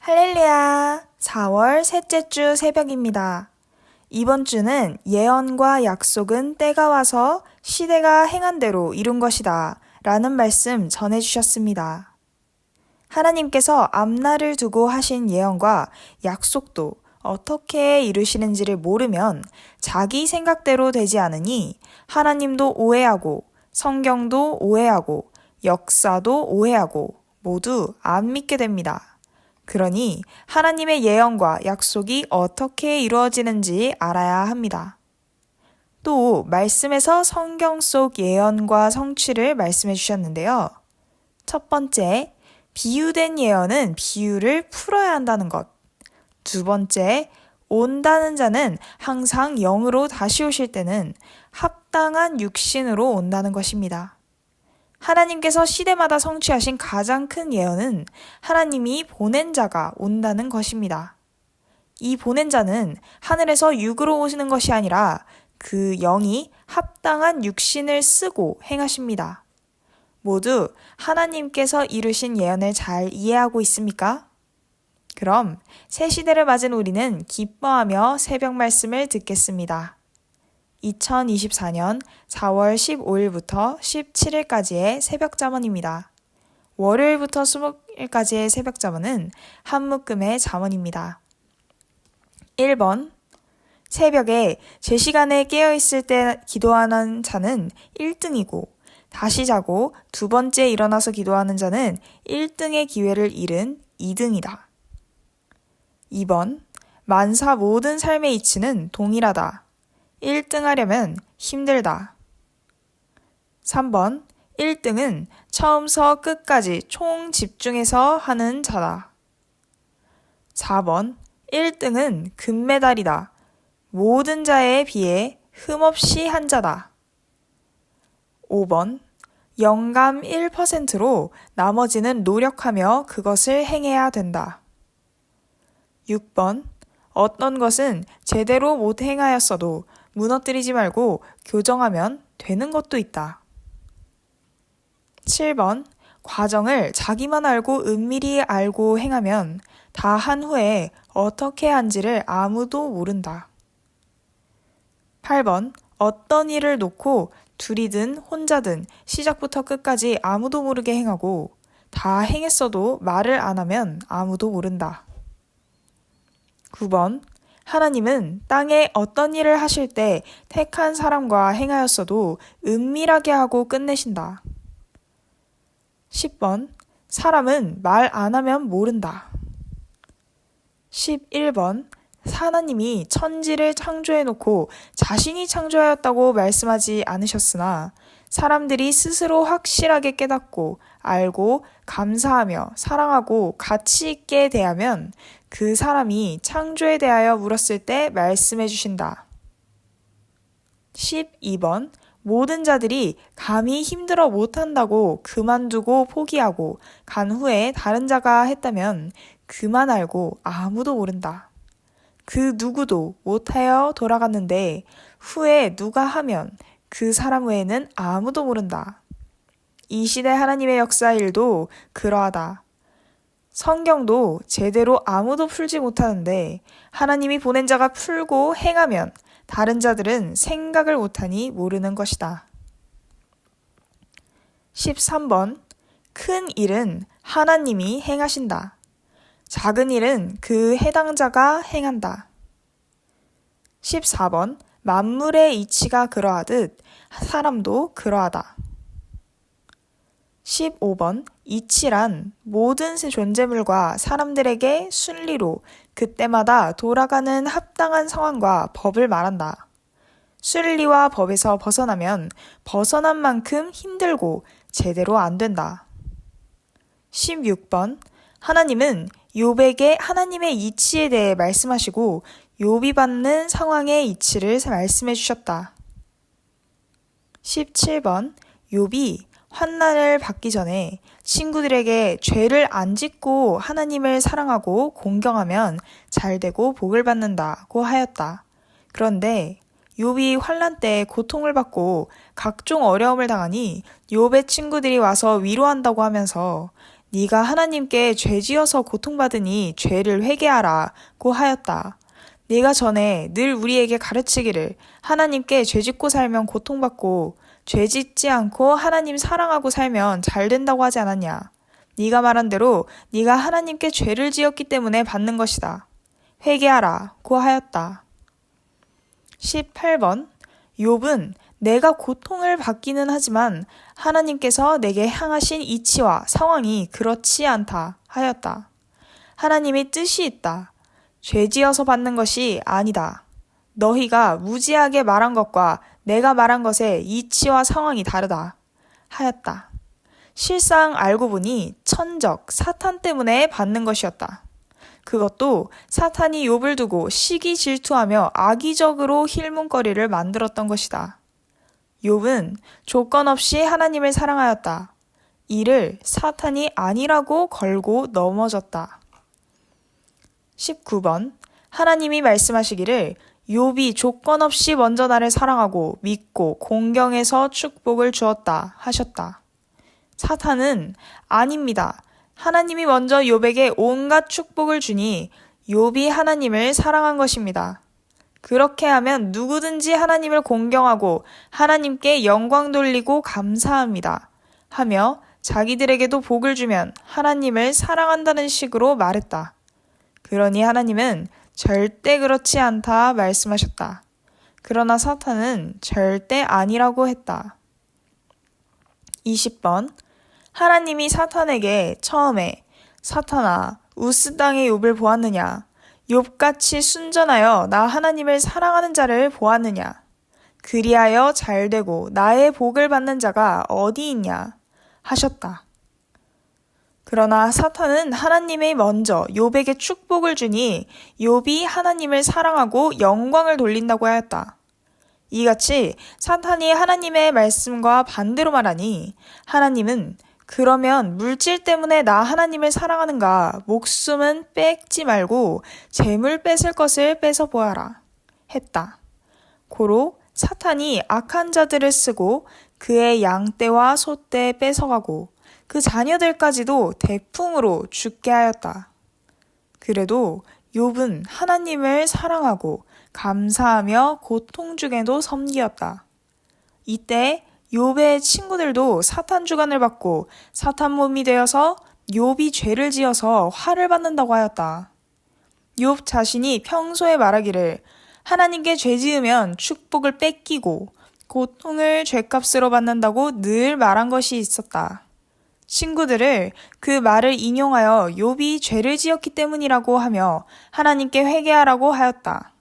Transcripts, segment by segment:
할렐루야! 4월 셋째 주 새벽입니다. 이번 주는 예언과 약속은 때가 와서 시대가 행한 대로 이룬 것이다 라는 말씀 전해주셨습니다. 하나님께서 앞날을 두고 하신 예언과 약속도 어떻게 이루시는지를 모르면 자기 생각대로 되지 않으니 하나님도 오해하고 성경도 오해하고 역사도 오해하고 모두 안 믿게 됩니다. 그러니 하나님의 예언과 약속이 어떻게 이루어지는지 알아야 합니다. 또 말씀에서 성경 속 예언과 성취를 말씀해 주셨는데요. 첫 번째, 비유된 예언은 비유를 풀어야 한다는 것. 두 번째, 온다는 자는 항상 영으로 다시 오실 때는 합당한 육신으로 온다는 것입니다. 하나님께서 시대마다 성취하신 가장 큰 예언은 하나님이 보낸 자가 온다는 것입니다. 이 보낸 자는 하늘에서 육으로 오시는 것이 아니라 그 영이 합당한 육신을 쓰고 행하십니다. 모두 하나님께서 이루신 예언을 잘 이해하고 있습니까? 그럼 새 시대를 맞은 우리는 기뻐하며 새벽 말씀을 듣겠습니다. 2024년 4월 15일부터 17일까지의 새벽 잠언입니다. 월요일부터 수목일까지의 새벽 잠언은 한 묶음의 잠언입니다. 1번, 새벽에 제 시간에 깨어있을 때 기도하는 자는 1등이고 다시 자고 두 번째 일어나서 기도하는 자는 1등의 기회를 잃은 2등이다. 2번, 만사 모든 삶의 이치는 동일하다. 1등 하려면 힘들다. 3번, 1등은 처음서 끝까지 총 집중해서 하는 자다. 4번, 1등은 금메달이다. 모든 자에 비해 흠없이 한 자다. 5번, 영감 1%로 나머지는 노력하며 그것을 행해야 된다. 6번, 어떤 것은 제대로 못 행하였어도 무너뜨리지 말고 교정하면 되는 것도 있다. 7번, 과정을 자기만 알고 은밀히 알고 행하면 다 한 후에 어떻게 한지를 아무도 모른다. 8번, 어떤 일을 놓고 둘이든 혼자든 시작부터 끝까지 아무도 모르게 행하고 다 행했어도 말을 안 하면 아무도 모른다. 9번, 하나님은 땅에 어떤 일을 하실 때 택한 사람과 행하였어도 은밀하게 하고 끝내신다. 10번, 사람은 말 안 하면 모른다. 11번, 하나님이 천지를 창조해놓고 자신이 창조하였다고 말씀하지 않으셨으나 사람들이 스스로 확실하게 깨닫고 알고 감사하며 사랑하고 가치 있게 대하면 그 사람이 창조에 대하여 물었을 때 말씀해 주신다. 12번, 모든 자들이 감히 힘들어 못한다고 그만두고 포기하고 간 후에 다른 자가 했다면 그만 알고 아무도 모른다. 그 누구도 못하여 돌아갔는데 후에 누가 하면 그 사람 외에는 아무도 모른다. 이 시대 하나님의 역사 일도 그러하다. 성경도 제대로 아무도 풀지 못하는데 하나님이 보낸 자가 풀고 행하면 다른 자들은 생각을 못하니 모르는 것이다. 13번, 큰 일은 하나님이 행하신다. 작은 일은 그 해당자가 행한다. 14번, 만물의 이치가 그러하듯 사람도 그러하다. 15번, 이치란 모든 존재물과 사람들에게 순리로 그때마다 돌아가는 합당한 상황과 법을 말한다. 순리와 법에서 벗어나면 벗어난 만큼 힘들고 제대로 안 된다. 16번, 하나님은 욥에게 하나님의 이치에 대해 말씀하시고 욥이 받는 상황의 이치를 말씀해 주셨다. 17번, 욥이 환난을 받기 전에 친구들에게 죄를 안 짓고 하나님을 사랑하고 공경하면 잘되고 복을 받는다고 하였다. 그런데 욥이 환난 때 고통을 받고 각종 어려움을 당하니 욥의 친구들이 와서 위로한다고 하면서 네가 하나님께 죄지어서 고통받으니 죄를 회개하라고 하였다. 네가 전에 늘 우리에게 가르치기를 하나님께 죄짓고 살면 고통받고 죄짓지 않고 하나님 사랑하고 살면 잘 된다고 하지 않았냐. 네가 말한 대로 네가 하나님께 죄를 지었기 때문에 받는 것이다. 회개하라고 하였다. 18번 욥은 내가 고통을 받기는 하지만 하나님께서 내게 향하신 이치와 상황이 그렇지 않다 하였다. 하나님의 뜻이 있다. 죄지어서 받는 것이 아니다. 너희가 무지하게 말한 것과 내가 말한 것의 이치와 상황이 다르다 하였다. 실상 알고 보니 천적, 사탄 때문에 받는 것이었다. 그것도 사탄이 욥을 두고 시기 질투하며 악의적으로 힐문거리를 만들었던 것이다. 욥은 조건 없이 하나님을 사랑하였다. 이를 사탄이 아니라고 걸고 넘어졌다. 19번 하나님이 말씀하시기를 욥이 조건 없이 먼저 나를 사랑하고 믿고 공경해서 축복을 주었다 하셨다. 사탄은 아닙니다. 하나님이 먼저 욥에게 온갖 축복을 주니 욥이 하나님을 사랑한 것입니다. 그렇게 하면 누구든지 하나님을 공경하고 하나님께 영광 돌리고 감사합니다. 하며 자기들에게도 복을 주면 하나님을 사랑한다는 식으로 말했다. 그러니 하나님은 절대 그렇지 않다 말씀하셨다. 그러나 사탄은 절대 아니라고 했다. 20번 하나님이 사탄에게 처음에 사탄아 우스 땅의 욥을 보았느냐? 욥같이 순전하여 나 하나님을 사랑하는 자를 보았느냐? 그리하여 잘되고 나의 복을 받는 자가 어디 있냐? 하셨다. 그러나 사탄은 하나님이 먼저 욥에게 축복을 주니 욥이 하나님을 사랑하고 영광을 돌린다고 하였다. 이같이 사탄이 하나님의 말씀과 반대로 말하니 하나님은 그러면 물질 때문에 나 하나님을 사랑하는가? 목숨은 뺏지 말고 재물 뺏을 것을 뺏어 보아라 했다. 고로 사탄이 악한 자들을 쓰고 그의 양떼와 소떼 뺏어가고 그 자녀들까지도 대풍으로 죽게 하였다. 그래도 욥은 하나님을 사랑하고 감사하며 고통 중에도 섬기었다. 이때 욥의 친구들도 사탄 주관을 받고 사탄 몸이 되어서 욥이 죄를 지어서 화를 받는다고 하였다. 욥 자신이 평소에 말하기를 하나님께 죄 지으면 축복을 뺏기고 고통을 죄값으로 받는다고 늘 말한 것이 있었다. 친구들을 그 말을 인용하여 욥이 죄를 지었기 때문이라고 하며 하나님께 회개하라고 하였다.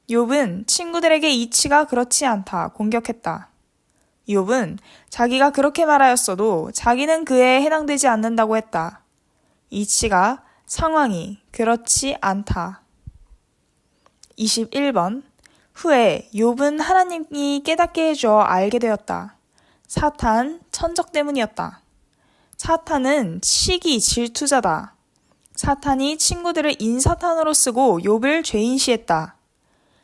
욥은 친구들에게 이치가 그렇지 않다 공격했다. 욥은 자기가 그렇게 말하였어도 자기는 그에 해당되지 않는다고 했다. 이치가 상황이 그렇지 않다. 21번 후에 욥은 하나님이 깨닫게 해줘 알게 되었다. 사탄, 천적 때문이었다. 사탄은 시기 질투자다. 사탄이 친구들을 인사탄으로 쓰고 욥을 죄인시했다.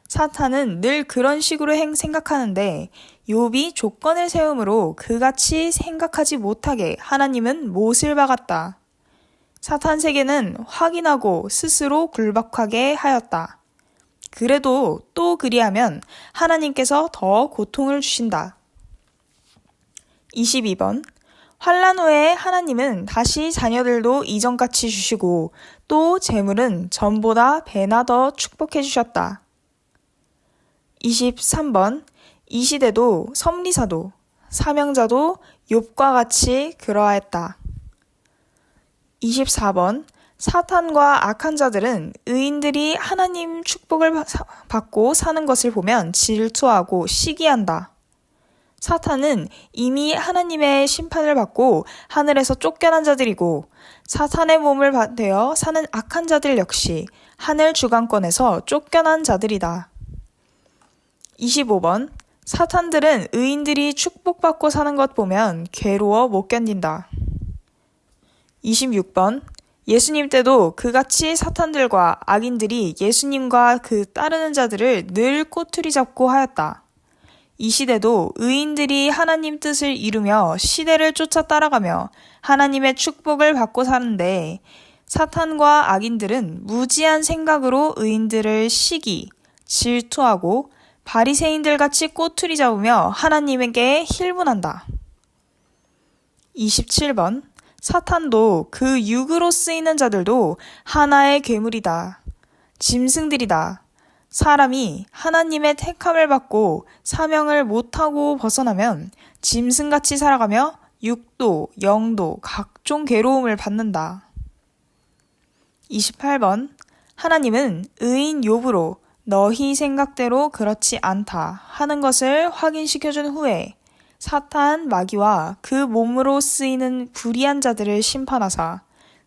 사탄은 늘 그런 식으로 생각하는데 욥이 조건을 세우므로 그같이 생각하지 못하게 하나님은 못을 박았다. 사탄 세계는 확인하고 스스로 굴복하게 하였다. 그래도 또 그리하면 하나님께서 더 고통을 주신다. 22번 환난 후에 하나님은 다시 자녀들도 이전같이 주시고 또 재물은 전보다 배나 더 축복해 주셨다. 23번 이 시대도 섭리사도 사명자도 욥과 같이 그러하였다. 24번 사탄과 악한 자들은 의인들이 하나님 축복을 받고 사는 것을 보면 질투하고 시기한다. 사탄은 이미 하나님의 심판을 받고 하늘에서 쫓겨난 자들이고 사탄의 몸을 되어 사는 악한 자들 역시 하늘 주관권에서 쫓겨난 자들이다. 25번 사탄들은 의인들이 축복받고 사는 것 보면 괴로워 못 견딘다. 26번 예수님 때도 그같이 사탄들과 악인들이 예수님과 그 따르는 자들을 늘 꼬투리 잡고 하였다. 이 시대도 의인들이 하나님 뜻을 이루며 시대를 쫓아 따라가며 하나님의 축복을 받고 사는데 사탄과 악인들은 무지한 생각으로 의인들을 시기, 질투하고 바리새인들 같이 꼬투리 잡으며 하나님에게 힐문한다. 27번 사탄도 그 육으로 쓰이는 자들도 하나의 괴물이다. 짐승들이다. 사람이 하나님의 택함을 받고 사명을 못하고 벗어나면 짐승같이 살아가며 육도, 영도, 각종 괴로움을 받는다. 28번 하나님은 의인 욥으로 너희 생각대로 그렇지 않다 하는 것을 확인시켜준 후에 사탄, 마귀와 그 몸으로 쓰이는 불의한 자들을 심판하사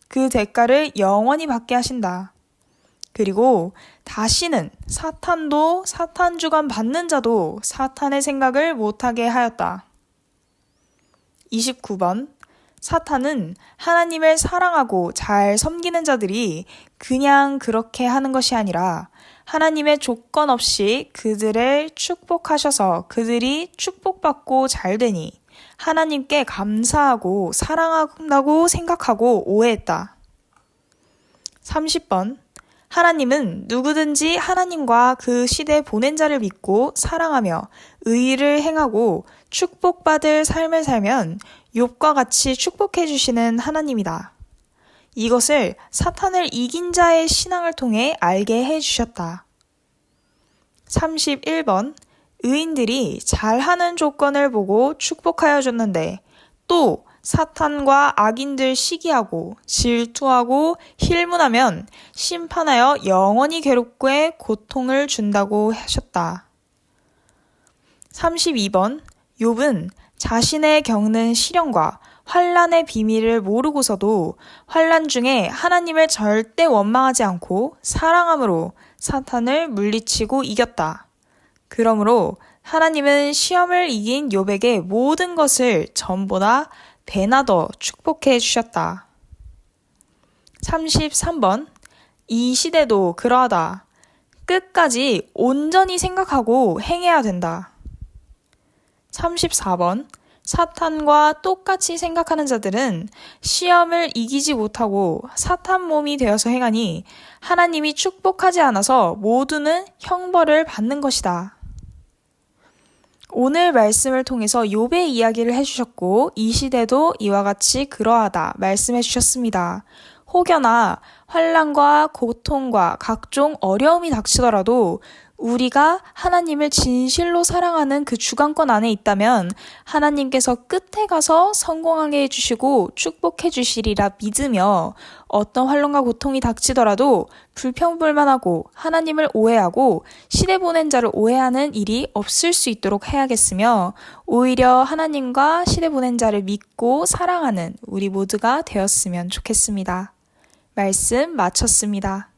그 대가를 영원히 받게 하신다. 그리고 다시는 사탄도 사탄 주관 받는 자도 사탄의 생각을 못하게 하였다. 29번 사탄은 하나님을 사랑하고 잘 섬기는 자들이 그냥 그렇게 하는 것이 아니라 하나님의 조건 없이 그들을 축복하셔서 그들이 축복받고 잘되니 하나님께 감사하고 사랑한다고 생각하고 오해했다. 30번 하나님은 누구든지 하나님과 그 시대 보낸 자를 믿고 사랑하며 의의를 행하고 축복받을 삶을 살면 욥과 같이 축복해 주시는 하나님이다. 이것을 사탄을 이긴 자의 신앙을 통해 알게 해 주셨다. 31번 의인들이 잘하는 조건을 보고 축복하여 줬는데 또 사탄과 악인들 시기하고 질투하고 힐문하면 심판하여 영원히 괴롭게 고통을 준다고 하셨다. 32번 욥은 자신의 겪는 시련과 환난의 비밀을 모르고서도 환난 중에 하나님을 절대 원망하지 않고 사랑함으로 사탄을 물리치고 이겼다. 그러므로 하나님은 시험을 이긴 욥에게 모든 것을 전보다 배나 더 축복해 주셨다. 33번 이 시대도 그러하다. 끝까지 온전히 생각하고 행해야 된다. 34번 사탄과 똑같이 생각하는 자들은 시험을 이기지 못하고 사탄 몸이 되어서 행하니 하나님이 축복하지 않아서 모두는 형벌을 받는 것이다. 오늘 말씀을 통해서 욥의 이야기를 해주셨고 이 시대도 이와 같이 그러하다 말씀해 주셨습니다. 혹여나 환난과 고통과 각종 어려움이 닥치더라도 우리가 하나님을 진실로 사랑하는 그 주관권 안에 있다면 하나님께서 끝에 가서 성공하게 해주시고 축복해 주시리라 믿으며 어떤 환난과 고통이 닥치더라도 불평불만하고 하나님을 오해하고 시대 보낸 자를 오해하는 일이 없을 수 있도록 해야겠으며 오히려 하나님과 시대 보낸 자를 믿고 사랑하는 우리 모두가 되었으면 좋겠습니다. 말씀 마쳤습니다.